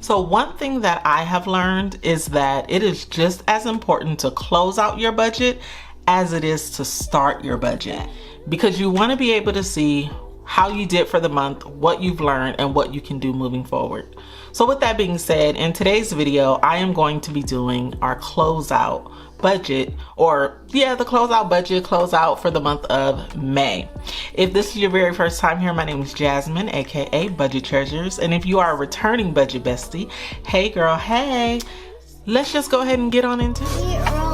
So one thing that I have learned is that it is just as important to close out your budget as it is to start your budget, because you want to be able to see how you did for the month, what you've learned, and what you can do moving forward. So with that being said, in today's video, I am going to be doing our closeout budget, the closeout for the month of May. If this is your very first time here, my name is Jasmine, aka Budget Treasures, and if you are a returning budget bestie, hey girl, hey, let's just go ahead and get on into it.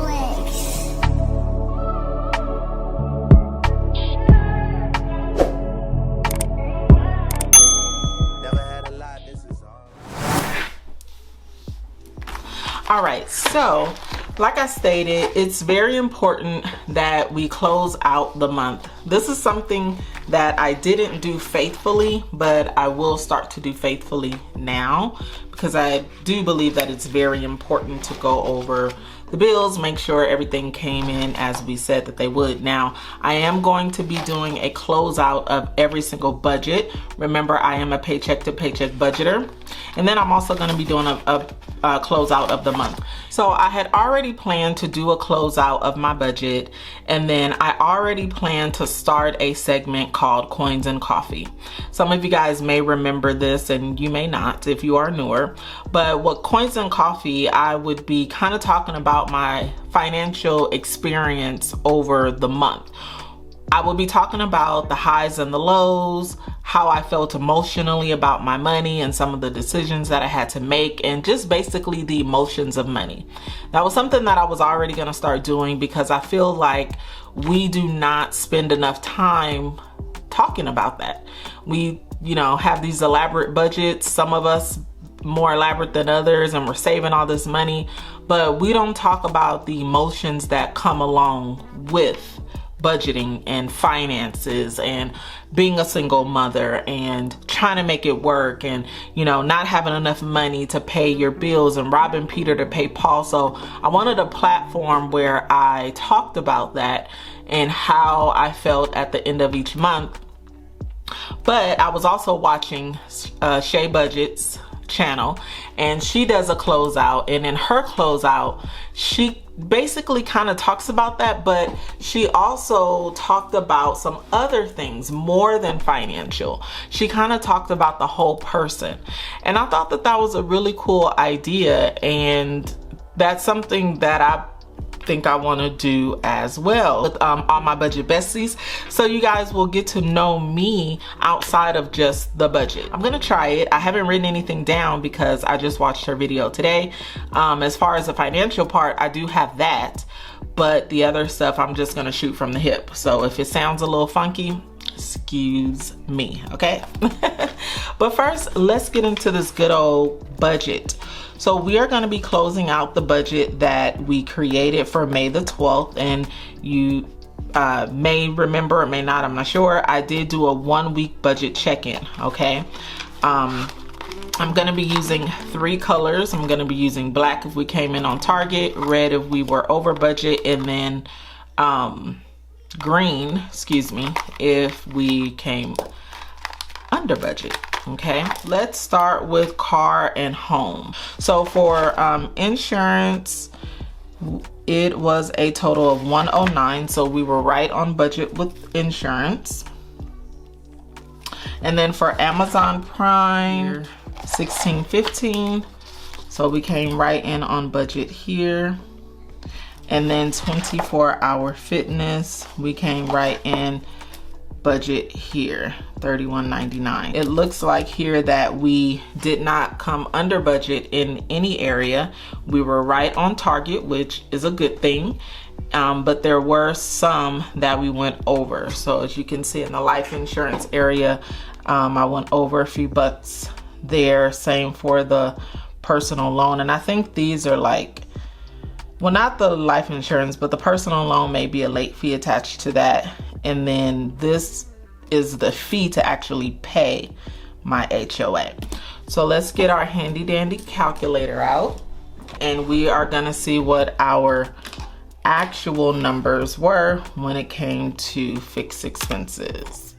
All right, so like I stated, it's very important that we close out the month. This is something that I didn't do faithfully, but I will start to do faithfully now, because I do believe that it's very important to go over the bills, make sure everything came in as we said that they would. Now, I am going to be doing a closeout of every single budget. Remember, I am a paycheck to paycheck budgeter. And then I'm also going to be doing a closeout of the month. So I had already planned to do a closeout of my budget, and then I already planned to start a segment called Coins and Coffee. Some of you guys may remember this and you may not if you are newer, but with Coins and Coffee, I would be kind of talking about my financial experience over the month. I will be talking about the highs and the lows, how I felt emotionally about my money and some of the decisions that I had to make, and just basically the emotions of money. That was something that I was already going to start doing, because I feel like we do not spend enough time talking about that. We, have these elaborate budgets, some of us more elaborate than others, and we're saving all this money, but we don't talk about the emotions that come along with budgeting and finances and being a single mother and trying to make it work, and not having enough money to pay your bills and robbing Peter to pay Paul. So I wanted a platform where I talked about that and how I felt at the end of each month. But I was also watching Shay Budget's channel, and she does a closeout, and in her closeout she basically kind of talks about that, but she also talked about some other things more than financial. She kind of talked about the whole person, and I thought that was a really cool idea, and that's something that I think I want to do as well with all my budget besties, so you guys will get to know me outside of just the budget. I'm gonna try it. I haven't written anything down because I just watched her video today. As far as the financial part, I do have that, but the other stuff I'm just gonna shoot from the hip. So if it sounds a little funky, excuse me, okay? But first, let's get into this good old budget. So we are going to be closing out the budget that we created for May the 12th, and you may remember or may not, I'm not sure, I did do a 1-week budget check-in, okay? I'm going to be using 3 colors. I'm going to be using black if we came in on target, red if we were over budget, and then green, if we came under budget. Okay, let's start with car and home. So for insurance, it was a total of $109, so we were right on budget with insurance. And then for Amazon Prime, $16.15, so we came right in on budget here. And then 24-hour fitness, we came right in budget here, $31.99. It looks like here that we did not come under budget in any area. We were right on target, which is a good thing, but there were some that we went over. So as you can see in the life insurance area, I went over a few bucks there. Same for the personal loan, and I think these are like, well, not the life insurance, but the personal loan may be a late fee attached to that. And then this is the fee to actually pay my HOA. So let's get our handy dandy calculator out, and we are gonna see what our actual numbers were when it came to fixed expenses.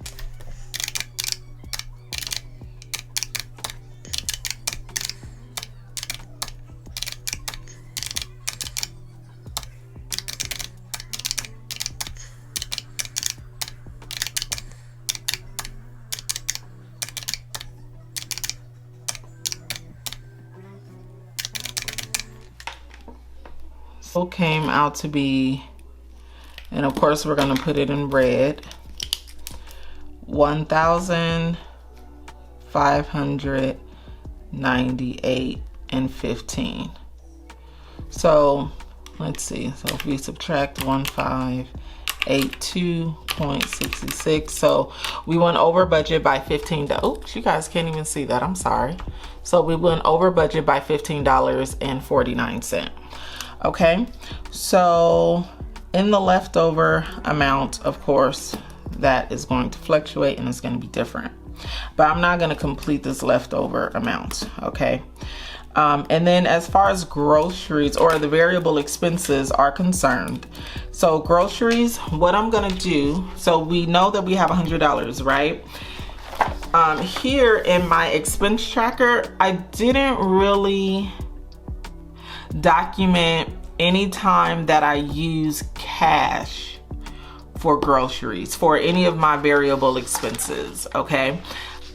Came out to be, and of course we're going to put it in red, $1,598.15. So let's see. So if we subtract 1582.66, so we went over budget by $15. Oops, you guys can't even see that. I'm sorry. So we went over budget by $15.49. Okay, so in the leftover amount, of course, that is going to fluctuate and it's going to be different. But I'm not going to complete this leftover amount, okay? And then as far as groceries or the variable expenses are concerned, so groceries, what I'm going to do, so we know that we have $100, right? Here in my expense tracker, I didn't really document any time that I use cash for groceries for any of my variable expenses, okay?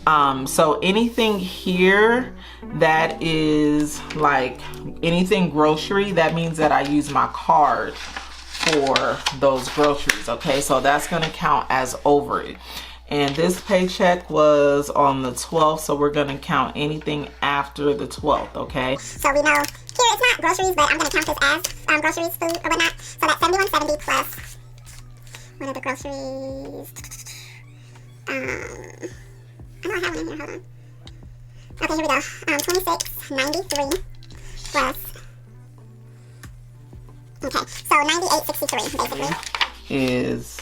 So anything here that is like anything grocery, that means that I use my card for those groceries, okay? So that's gonna count as overage. And this paycheck was on the 12th, so we're gonna count anything after the 12th, okay? So we know here it's not groceries, but I'm gonna count this as groceries, food, or whatnot. So that's $71.70 plus, what are the groceries? I know I have one in here, hold on. Okay, here we go. $26.93 plus, okay, so $98.63 basically. Is,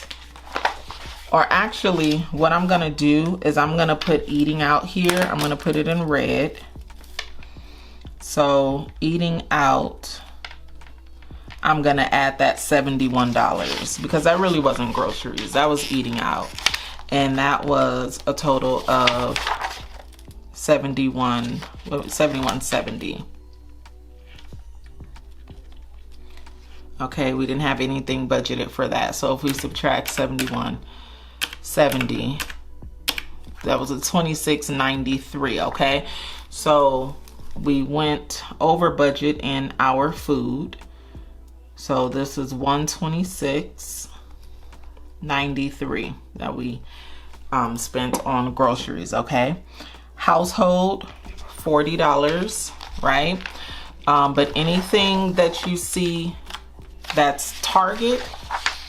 or actually what I'm gonna do is I'm gonna put eating out here. I'm gonna put it in red. So eating out, I'm gonna add that $71 because that really wasn't groceries, that was eating out. And that was a total of $71.70. Okay, we didn't have anything budgeted for that. So if we subtract $71.70, that was a $26.93, okay? So we went over budget in our food. So this is $126.93 that we spent on groceries, okay? Household, $40, right? But anything that you see that's Target,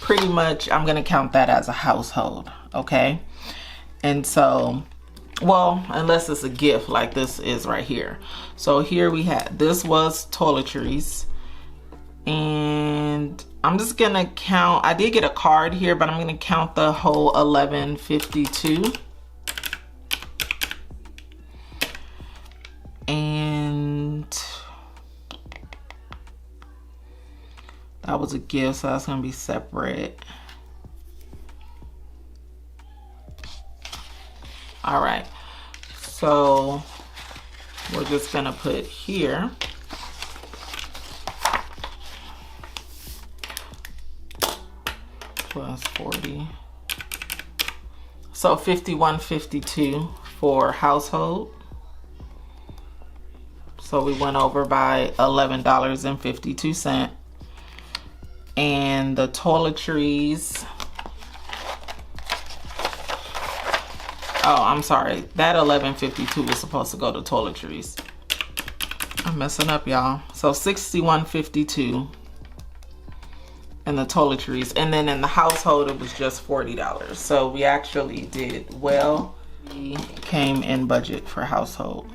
pretty much I'm gonna count that as a household, okay? And so, well, unless it's a gift like this is right here. So here we had, this was toiletries, and I'm just gonna count, I did get a card here, but I'm gonna count the whole $11.52. And that was a gift, so that's gonna be separate. All right, so we're just gonna put here plus 40, so $51.52 for household. So we went over by $11.52. And the toiletries, oh, I'm sorry, that $11.52 was supposed to go to toiletries. I'm messing up, y'all. So $61.52 in the toiletries, and then in the household it was just $40. So we actually did well. We came in budget for household.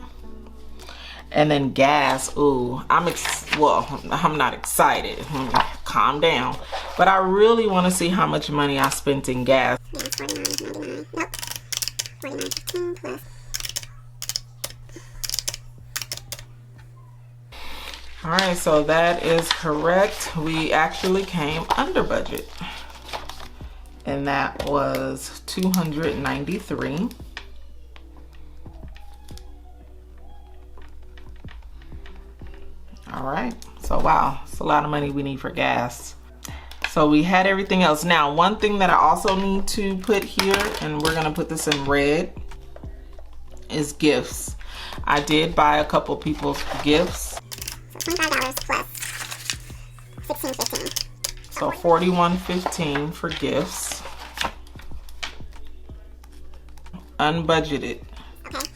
And then gas, ooh, I'm not excited. Calm down. But I really want to see how much money I spent in gas. Yeah, $49.99. Nope. $49.15 plus. All right, so that is correct. We actually came under budget. And that was $293. All right, so wow, it's a lot of money we need for gas. So we had everything else. Now, one thing that I also need to put here, and we're gonna put this in red, is gifts. I did buy a couple people's gifts. So $25 plus $16.15. So $41.15 for gifts. Unbudgeted. Okay.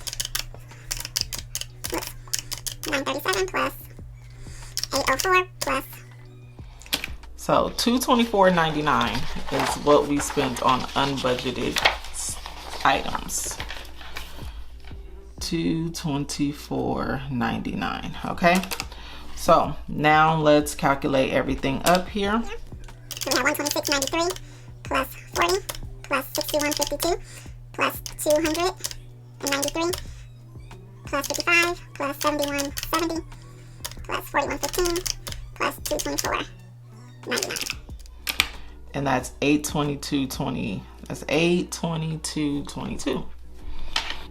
Whoops. $9.37 plus $8.04 plus. So $224.99 is what we spent on unbudgeted items. $224.99. Okay. So now let's calculate everything up here. So we have $126.93 plus 40 plus $61.52 plus 293 plus 55 plus 71.70 plus 41.15 plus 224.99. And that's $822.20. That's $822.22.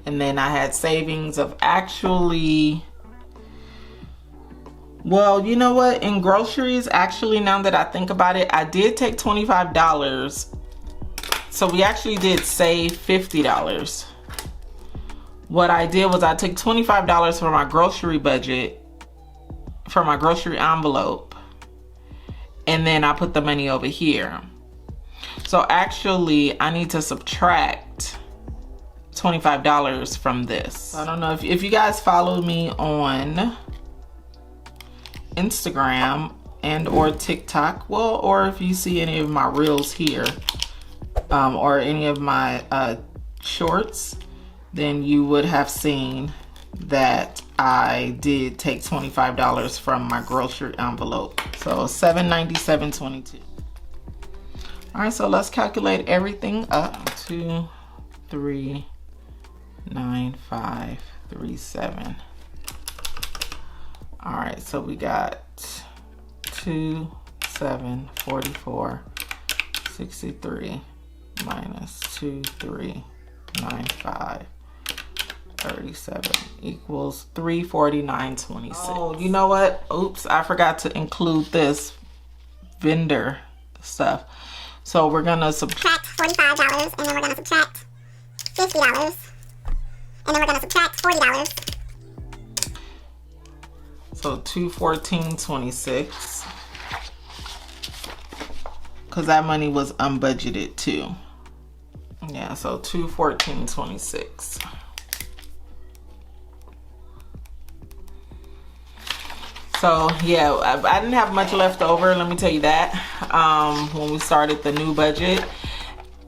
And then I had savings of actually, well, you know what? In groceries, actually, now that I think about it, I did take $25. So we actually did save $50. What I did was I took $25 for my grocery budget, for my grocery envelope, and then I put the money over here. So actually, I need to subtract $25 from this. I don't know if you guys follow me on Instagram and or TikTok, well, or if you see any of my reels here, or any of my shorts, then you would have seen that I did take $25 from my grocery envelope. So $797.22. All right, so let's calculate everything up. 2,395.37. All right, so we got 2,744.63 minus 2,395.37 equals 349.26. Oh, you know what? Oops, I forgot to include this vendor stuff. So we're gonna subtract $45, and then we're gonna subtract $50, and then we're gonna subtract $40. So $214.26, because that money was unbudgeted too. Yeah, so $214.26. So yeah, I didn't have much left over, let me tell you that, when we started the new budget.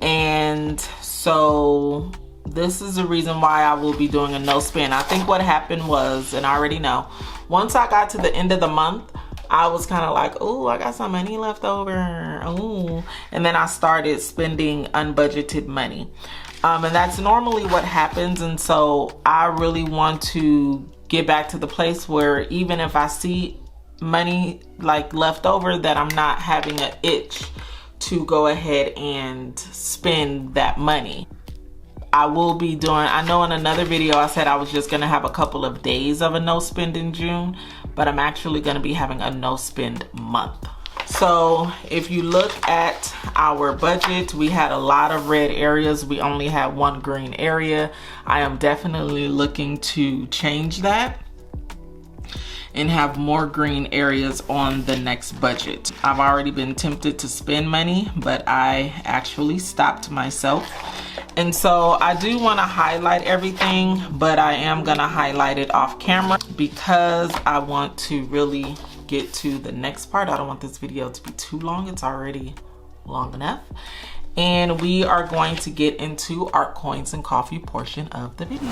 And so this is the reason why I will be doing a no spend. I think what happened was, and I already know, once I got to the end of the month, I was kind of like, oh, I got some money left over. Ooh. And then I started spending unbudgeted money. And that's normally what happens. And so I really want to get back to the place where even if I see money like left over, that I'm not having an itch to go ahead and spend that money. I will be doing, I know in another video I said I was just gonna have a couple of days of a no spend in June, but I'm actually gonna be having a no spend month. So if you look at our budget, we had a lot of red areas. We only had one green area. I am definitely looking to change that and have more green areas on the next budget. I've already been tempted to spend money, but I actually stopped myself. And so I do want to highlight everything, but I am gonna highlight it off camera because I want to really get to the next part. I don't want this video to be too long. It's already long enough. And we are going to get into our coins and coffee portion of the video.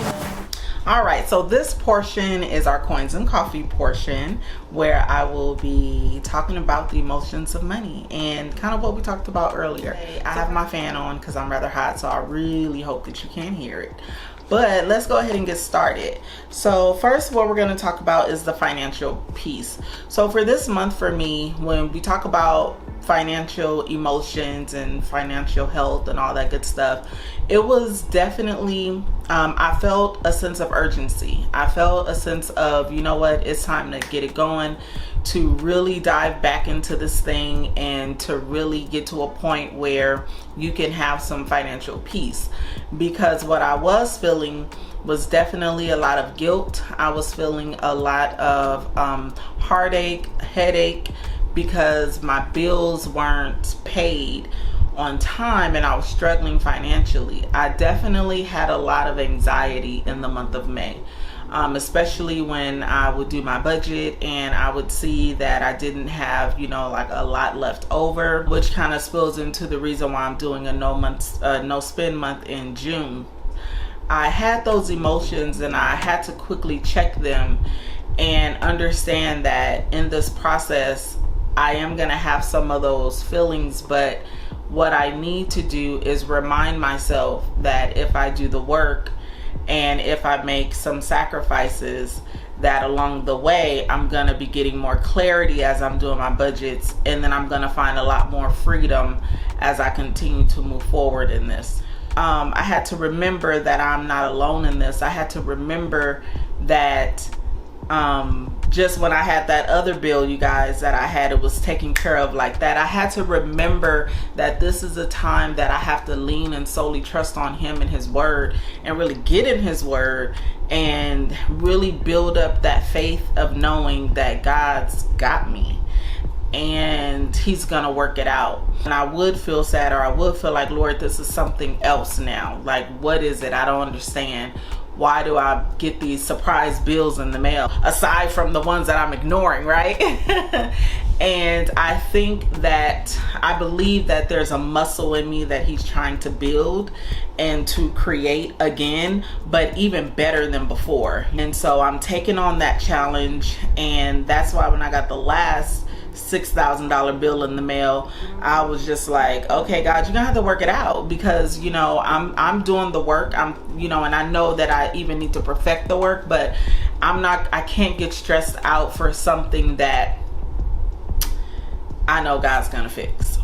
All right, so this portion is our coins and coffee portion, where I will be talking about the emotions of money and kind of what we talked about earlier. I have my fan on because I'm rather hot, so I really hope that you can hear it. But let's go ahead and get started. So first, what we're going to talk about is the financial piece. So for this month, for me, when we talk about financial emotions and financial health and all that good stuff, it was definitely, I felt a sense of urgency. I felt a sense of, you know what, it's time to get it going, to really dive back into this thing and to really get to a point where you can have some financial peace. Because what I was feeling was definitely a lot of guilt. I was feeling a lot of heartache, headache, because my bills weren't paid on time and I was struggling financially. I definitely had a lot of anxiety in the month of May. Especially when I would do my budget and I would see that I didn't have, like a lot left over, which kind of spills into the reason why I'm doing a no spend month in June. I had those emotions and I had to quickly check them and understand that in this process, I am going to have some of those feelings, but what I need to do is remind myself that if I do the work and if I make some sacrifices, that along the way I'm gonna be getting more clarity as I'm doing my budgets, and then I'm gonna find a lot more freedom as I continue to move forward in this. I had to remember that I'm not alone in this. I had to remember that just when I had that other bill, you guys, that I had, it was taken care of like that. I had to remember that this is a time that I have to lean and solely trust on him and his word, and really get in his word and really build up that faith of knowing that God's got me and he's gonna work it out. And I would feel sad, or I would feel like, Lord, this is something else now. Like, what is it? I don't understand. Why do I get these surprise bills in the mail, aside from the ones that I'm ignoring, right? And I believe that there's a muscle in me that he's trying to build and to create again, but even better than before. And so I'm taking on that challenge, and that's why when I got the last $6,000 bill in the mail, I was just like, okay, God, you're gonna have to work it out, because I'm doing the work. And I know that I even need to perfect the work, but I can't get stressed out for something that I know God's gonna fix.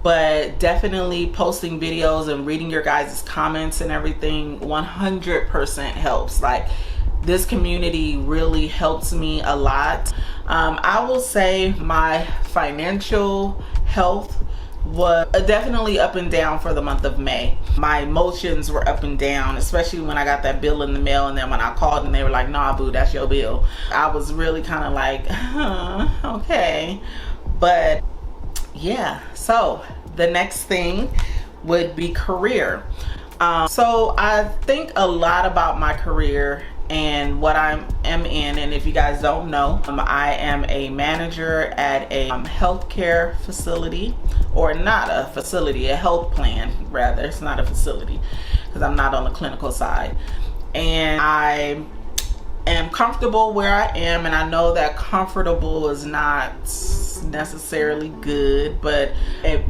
But definitely posting videos and reading your guys' comments and everything 100% helps. Like, this community really helps me a lot. I will say my financial health was definitely up and down for the month of May. My emotions were up and down, especially when I got that bill in the mail, and then when I called and they were like, nah, boo, that's your bill. I was really kind of like, okay. But yeah, so the next thing would be career. So I think a lot about my career and what I am in. And if you guys don't know, I am a manager at a healthcare facility, or not a facility, a health plan rather. It's not a facility because I'm not on the clinical side. And I am comfortable where I am, and I know that comfortable is not necessarily good, but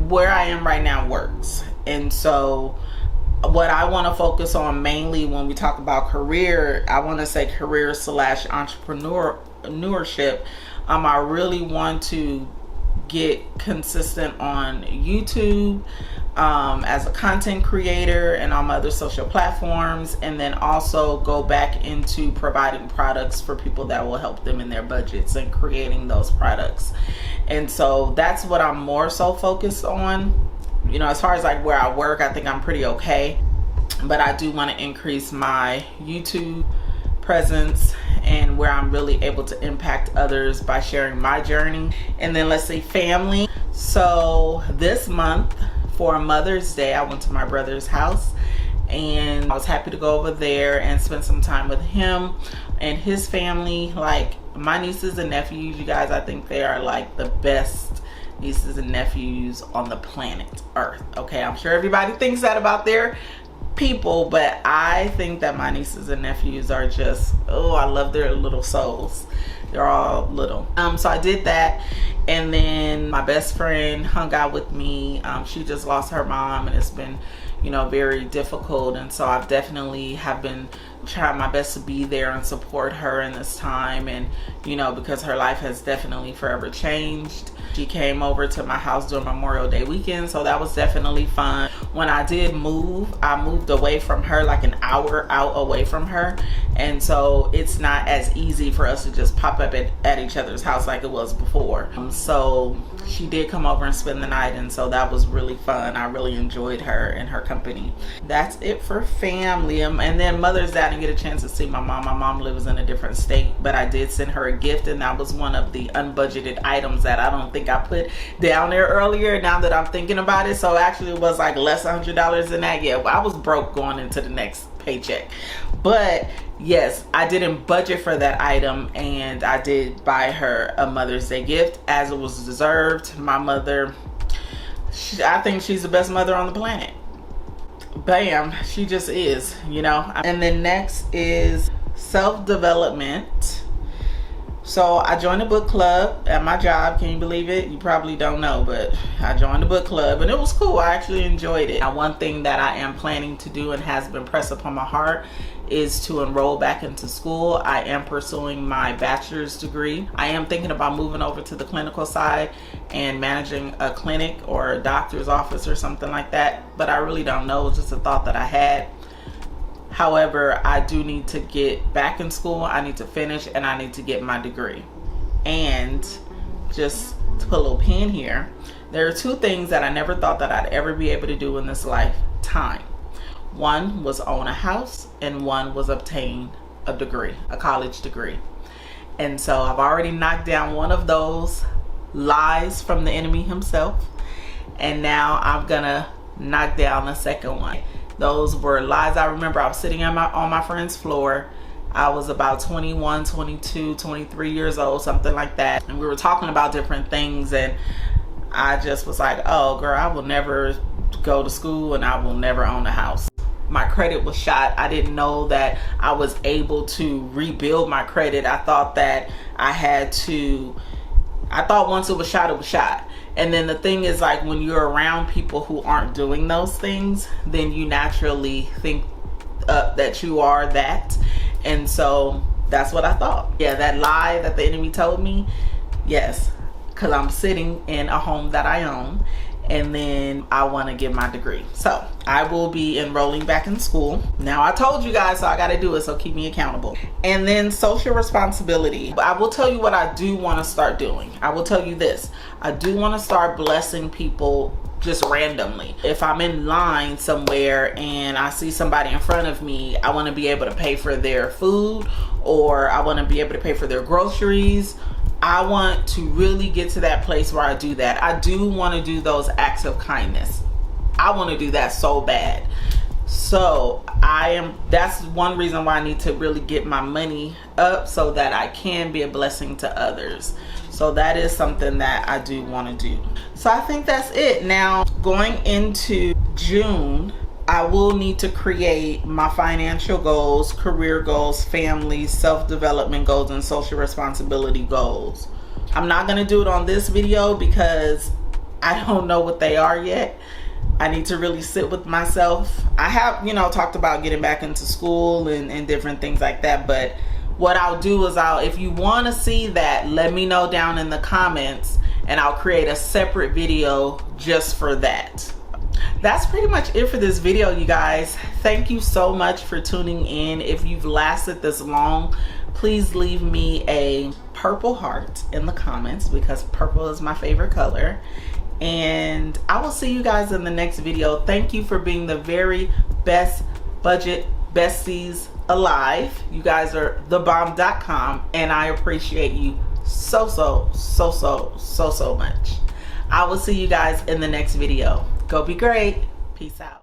where I am right now works. And so what I want to focus on mainly when we talk about career, I want to say career / entrepreneurship. I really want to get consistent on YouTube as a content creator and on my other social platforms, and then also go back into providing products for people that will help them in their budgets and creating those products. And so that's what I'm more so focused on. As far as like where I work, I think I'm pretty okay, but I do want to increase my YouTube presence and where I'm really able to impact others by sharing my journey. And then let's say family. So this month for Mother's Day, I went to my brother's house, and I was happy to go over there and spend some time with him and his family. Like, my nieces and nephews, you guys, I think they are like the best nieces and nephews on the planet Earth. Okay, I'm sure everybody thinks that about their people, but I think that my nieces and nephews are just, I love their little souls. They're all little. So I did that, and then my best friend hung out with me. She just lost her mom, and it's been very difficult, and so I've definitely have been trying my best to be there and support her in this time, and because her life has definitely forever changed. She came over to my house during Memorial Day weekend, so that was definitely fun. When I did move, I moved away from her, like an hour out away from her, and so it's not as easy for us to just pop up at each other's house like it was before. So she did come over and spend the night, and so that was really fun. I really enjoyed her and her company. That's it for family. And then Mother's Day, I didn't get a chance to see my mom. My mom lives in a different state, but I did send her a gift, and that was one of the unbudgeted items that I don't think I put down there earlier, now that I'm thinking about it. So actually it was like less than $100 than that. Yeah, I was broke going into the next paycheck. But yes, I didn't budget for that item, and I did buy her a Mother's Day gift, as it was deserved. My mother, I think she's the best mother on the planet. Bam, she just is, you know. And then next is self-development. So I joined a book club at my job. Can you believe it? You probably don't know, but I joined a book club and it was cool. I actually enjoyed it. Now, one thing that I am planning to do and has been pressed upon my heart is to enroll back into school. I am pursuing my bachelor's degree. I am thinking about moving over to the clinical side and managing a clinic or a doctor's office or something like that, but I really don't know. It's just a thought that I had. However, I do need to get back in school. I need to finish, and I need to get my degree. And just to put a little pin here, there are two things that I never thought that I'd ever be able to do in this lifetime. One was own a house, and one was obtain a degree, a college degree. And so I've already knocked down one of those lies from the enemy himself, and now I'm gonna knock down the second one. Those were lies. I remember I was sitting on my friend's floor. I was about 21, 22, 23 years old, something like that. And we were talking about different things, and I just was like, oh girl, I will never go to school and I will never own a house. My credit was shot. I didn't know that I was able to rebuild my credit. I thought that I thought once it was shot, it was shot. And then the thing is, like, when you're around people who aren't doing those things, then you naturally think that you are that. And so that's what I thought. Yeah, that lie that the enemy told me, yes, because I'm sitting in a home that I own, and then I want to get my degree. So I will be enrolling back in school. Now, I told you guys, so I got to do it, so keep me accountable. And then social responsibility. I will tell you what I do want to start doing. I will tell you this. I do want to start blessing people just randomly. If I'm in line somewhere and I see somebody in front of me, I want to be able to pay for their food, or I want to be able to pay for their groceries. I want to really get to that place where I do that. I do want to do those acts of kindness. I want to do that so bad. So that's one reason why I need to really get my money up so that I can be a blessing to others. So that is something that I do want to do. So I think that's it. Now, going into June, I will need to create my financial goals, career goals, family, self-development goals, and social responsibility goals. I'm not going to do it on this video because I don't know what they are yet. I need to really sit with myself. I have, talked about getting back into school and different things like that. But what I'll do is if you want to see that, let me know down in the comments, and I'll create a separate video just for that. That's pretty much it for this video, you guys. Thank you so much for tuning in. If you've lasted this long, please leave me a purple heart in the comments, because purple is my favorite color. And I will see you guys in the next video. Thank you for being the very best budget besties alive. You guys are thebomb.com, and I appreciate you so much. I will see you guys in the next video. Go be great. Peace out.